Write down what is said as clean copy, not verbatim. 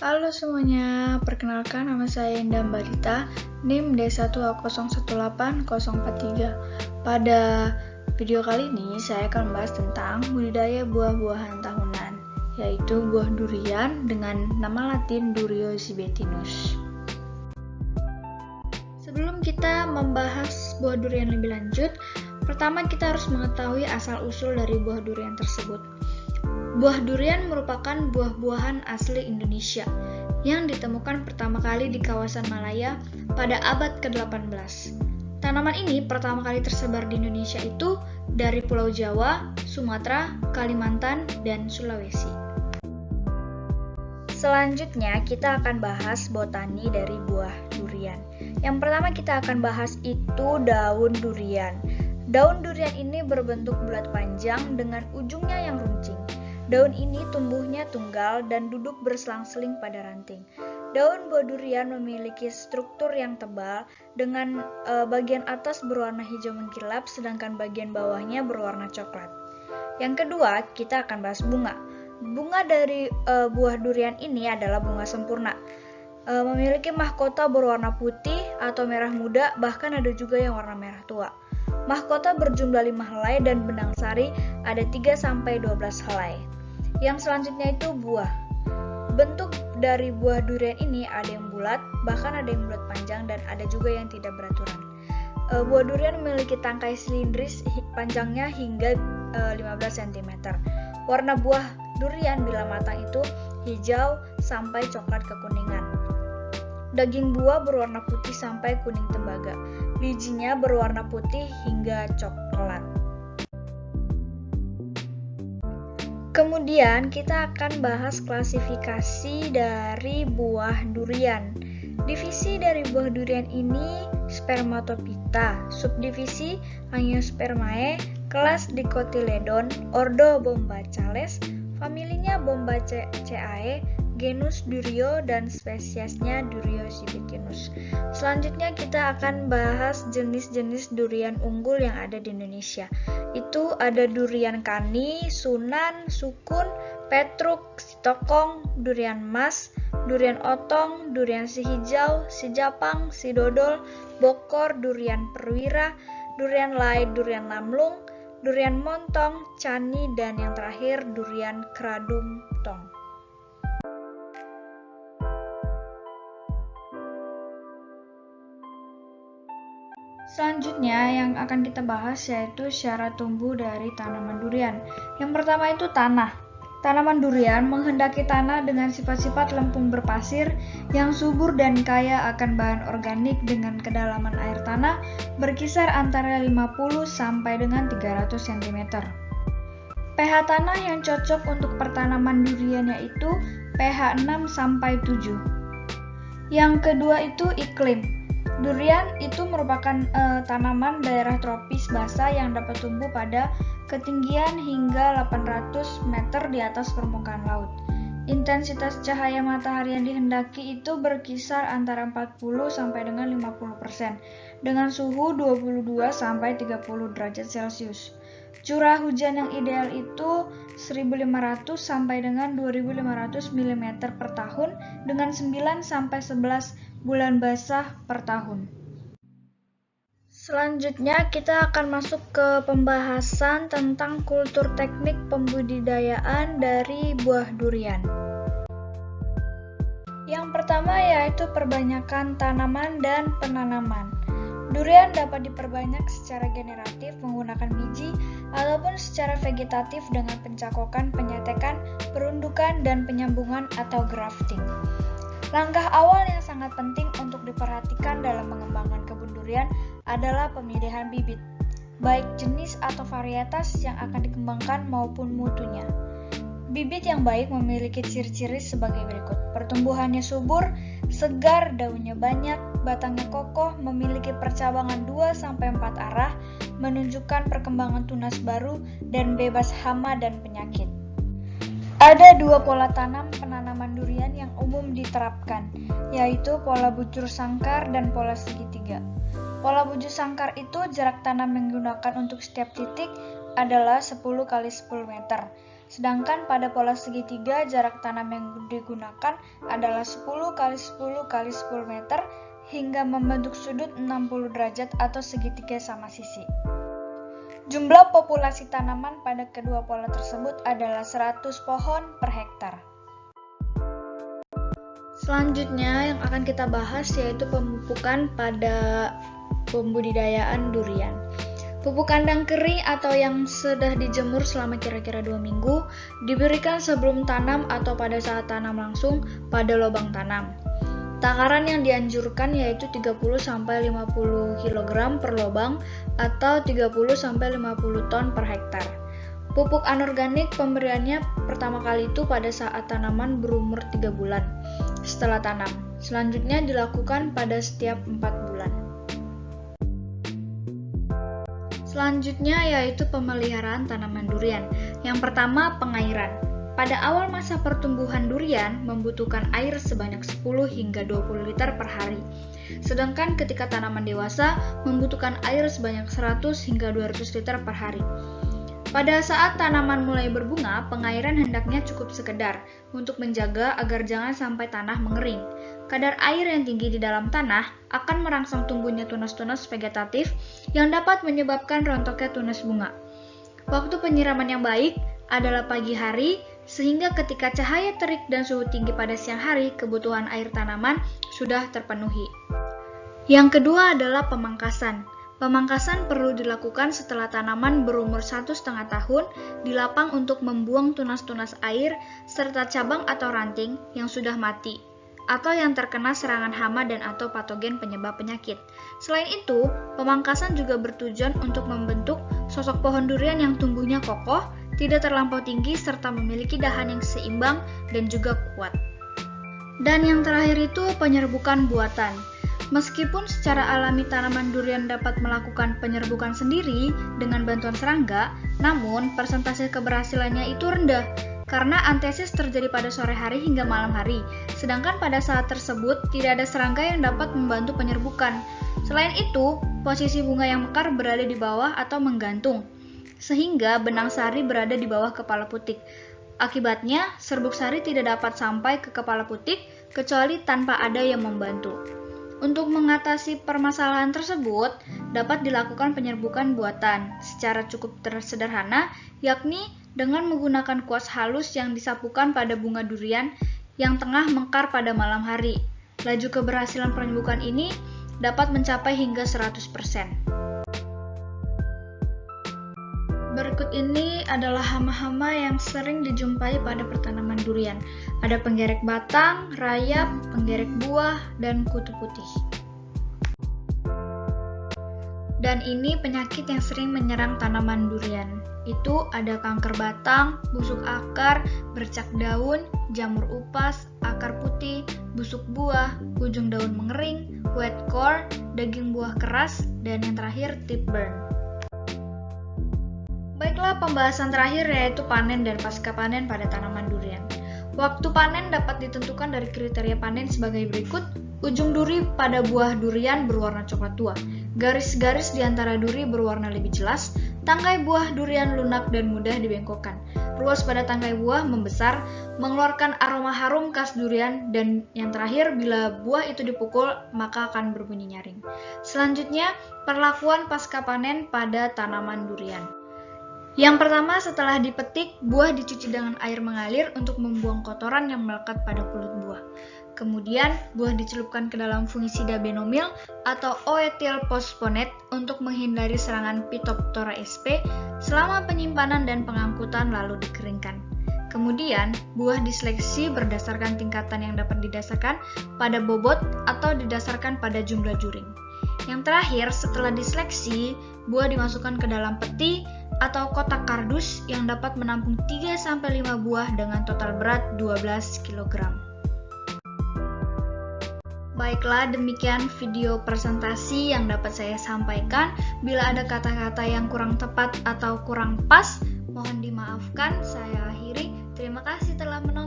Halo semuanya, perkenalkan nama saya Indah Barita, NIM D1018043. Pada video kali ini saya akan membahas tentang budidaya buah-buahan tahunan, yaitu buah durian dengan nama latin Durio sibetinus. Sebelum kita membahas buah durian lebih lanjut, pertama kita harus mengetahui asal-usul dari buah durian tersebut. Buah durian merupakan buah-buahan asli Indonesia yang ditemukan pertama kali di kawasan Malaya pada abad ke-18. Tanaman ini pertama kali tersebar di Indonesia itu dari Pulau Jawa, Sumatera, Kalimantan, dan Sulawesi. Selanjutnya kita akan bahas botani dari buah durian. Yang pertama kita akan bahas itu daun durian. Daun durian ini berbentuk bulat panjang dengan ujungnya yang runcing. Daun ini tumbuhnya tunggal dan duduk berselang-seling pada ranting. Daun buah durian memiliki struktur yang tebal dengan bagian atas berwarna hijau mengkilap sedangkan bagian bawahnya berwarna coklat. Yang kedua, kita akan bahas bunga. Bunga dari buah durian ini adalah bunga sempurna. Memiliki mahkota berwarna putih atau merah muda, bahkan ada juga yang warna merah tua. Mahkota berjumlah 5 helai dan benang sari ada 3-12 helai. Yang selanjutnya itu buah. Bentuk dari buah durian ini ada yang bulat, bahkan ada yang bulat panjang dan ada juga yang tidak beraturan. Buah durian memiliki tangkai silindris panjangnya hingga 15 cm. Warna buah durian bila matang itu hijau sampai coklat kekuningan. Daging buah berwarna putih sampai kuning tembaga. Bijinya berwarna putih hingga coklat. Kemudian kita akan bahas klasifikasi dari buah durian. Divisi dari buah durian ini Spermatophyta, subdivisi Angiospermae, kelas Dicotyledon, ordo Bombacales, familinya Bombaceae, genus Durio dan spesiesnya Durio sibetinus. Selanjutnya kita akan bahas jenis-jenis durian unggul yang ada di Indonesia. Itu ada durian kani, sunan, sukun, petruk, sitokong, durian mas, durian otong, durian si hijau, si japang, si dodol, bokor, durian perwira, durian lai, durian lamlung, durian montong, cani, dan yang terakhir durian keradung tong. Selanjutnya yang akan kita bahas yaitu syarat tumbuh dari tanaman durian. Yang pertama itu tanah. Tanaman durian menghendaki tanah dengan sifat-sifat lempung berpasir yang subur dan kaya akan bahan organik dengan kedalaman air tanah berkisar antara 50 sampai dengan 300 cm. pH tanah yang cocok untuk pertanaman durian yaitu pH 6 sampai 7. Yang kedua itu iklim. Durian itu merupakan tanaman daerah tropis basah yang dapat tumbuh pada ketinggian hingga 800 meter di atas permukaan laut. Intensitas cahaya matahari yang dihendaki itu berkisar antara 40 sampai dengan 50% dengan suhu 22 sampai 30 derajat Celcius. Curah hujan yang ideal itu 1.500 sampai dengan 2.500 mm per tahun dengan 9 sampai 11 bulan basah per tahun. Selanjutnya kita akan masuk ke pembahasan tentang kultur teknik pembudidayaan dari buah durian. Yang pertama yaitu perbanyakan tanaman dan penanaman. Durian dapat diperbanyak secara generatif menggunakan biji ataupun secara vegetatif dengan pencakokan, penyetekan, perundukan, dan penyambungan atau grafting. Langkah awal yang sangat penting untuk diperhatikan dalam mengembangkan kebun durian adalah pemilihan bibit, baik jenis atau varietas yang akan dikembangkan maupun mutunya. Bibit yang baik memiliki ciri-ciri sebagai berikut. Pertumbuhannya subur, segar, daunnya banyak, batangnya kokoh, memiliki percabangan 2-4 arah, menunjukkan perkembangan tunas baru, dan bebas hama dan penyakit. Ada 2 pola tanam penanaman durian yang umum diterapkan, yaitu pola bujur sangkar dan pola segitiga. Pola bujur sangkar itu jarak tanam yang digunakan untuk setiap titik adalah 10 x 10 meter. Sedangkan pada pola segitiga, jarak tanam yang digunakan adalah 10 x 10 x 10 meter hingga membentuk sudut 60 derajat atau segitiga sama sisi. Jumlah populasi tanaman pada kedua pola tersebut adalah 100 pohon per hektar. Selanjutnya yang akan kita bahas yaitu pemupukan pada pembudidayaan durian. Pupuk kandang kering atau yang sudah dijemur selama kira-kira 2 minggu diberikan sebelum tanam atau pada saat tanam langsung pada lubang tanam. Takaran yang dianjurkan yaitu 30-50 kg per lubang atau 30-50 ton per hektar. Pupuk anorganik pemberiannya pertama kali itu pada saat tanaman berumur 3 bulan setelah tanam. Selanjutnya dilakukan pada setiap 4 bulan. Selanjutnya yaitu pemeliharaan tanaman durian. Yang pertama, pengairan. Pada awal masa pertumbuhan durian membutuhkan air sebanyak 10 hingga 20 liter per hari. Sedangkan ketika tanaman dewasa membutuhkan air sebanyak 100 hingga 200 liter per hari. Pada saat tanaman mulai berbunga, pengairan hendaknya cukup sekedar untuk menjaga agar jangan sampai tanah mengering. Kadar air yang tinggi di dalam tanah akan merangsang tumbuhnya tunas-tunas vegetatif yang dapat menyebabkan rontoknya tunas bunga. Waktu penyiraman yang baik adalah pagi hari, sehingga ketika cahaya terik dan suhu tinggi pada siang hari, kebutuhan air tanaman sudah terpenuhi. Yang kedua adalah pemangkasan. Pemangkasan perlu dilakukan setelah tanaman berumur 1,5 tahun di lapang untuk membuang tunas-tunas air serta cabang atau ranting yang sudah mati atau yang terkena serangan hama dan atau patogen penyebab penyakit. Selain itu, pemangkasan juga bertujuan untuk membentuk sosok pohon durian yang tumbuhnya kokoh, tidak terlampau tinggi serta memiliki dahan yang seimbang dan juga kuat. Dan yang terakhir itu penyerbukan buatan. Meskipun secara alami tanaman durian dapat melakukan penyerbukan sendiri dengan bantuan serangga, namun persentase keberhasilannya itu rendah karena antesis terjadi pada sore hari hingga malam hari, sedangkan pada saat tersebut tidak ada serangga yang dapat membantu penyerbukan. Selain itu, posisi bunga yang mekar berada di bawah atau menggantung, sehingga benang sari berada di bawah kepala putik. Akibatnya, serbuk sari tidak dapat sampai ke kepala putik kecuali tanpa ada yang membantu. Untuk mengatasi permasalahan tersebut, dapat dilakukan penyerbukan buatan secara cukup sederhana, yakni dengan menggunakan kuas halus yang disapukan pada bunga durian yang tengah mekar pada malam hari. Laju keberhasilan penyerbukan ini dapat mencapai hingga 100%. Berikut ini adalah hama-hama yang sering dijumpai pada pertanaman durian. Ada penggerek batang, rayap, penggerek buah, dan kutu putih. Dan ini penyakit yang sering menyerang tanaman durian. Itu ada kanker batang, busuk akar, bercak daun, jamur upas, akar putih, busuk buah, ujung daun mengering, wet core, daging buah keras, dan yang terakhir tip burn. Baiklah, pembahasan terakhir yaitu panen dan pasca panen pada tanaman durian. Waktu panen dapat ditentukan dari kriteria panen sebagai berikut. Ujung duri pada buah durian berwarna coklat tua. Garis-garis di antara duri berwarna lebih jelas. Tangkai buah durian lunak dan mudah dibengkokkan. Ruas pada tangkai buah membesar, mengeluarkan aroma harum khas durian, dan yang terakhir, bila buah itu dipukul, maka akan berbunyi nyaring. Selanjutnya, perlakuan pasca panen pada tanaman durian. Yang pertama, setelah dipetik, buah dicuci dengan air mengalir untuk membuang kotoran yang melekat pada kulit buah. Kemudian, buah dicelupkan ke dalam fungisida benomil atau oetyl phosphonate untuk menghindari serangan Phytophthora sp. Selama penyimpanan dan pengangkutan lalu dikeringkan. Kemudian, buah diseleksi berdasarkan tingkatan yang dapat didasarkan pada bobot atau didasarkan pada jumlah juring. Yang terakhir, setelah diseleksi, buah dimasukkan ke dalam peti atau kotak kardus yang dapat menampung 3-5 buah dengan total berat 12 kg. Baiklah, demikian video presentasi yang dapat saya sampaikan. Bila ada kata-kata yang kurang tepat atau kurang pas, mohon dimaafkan. Saya akhiri. Terima kasih telah menonton.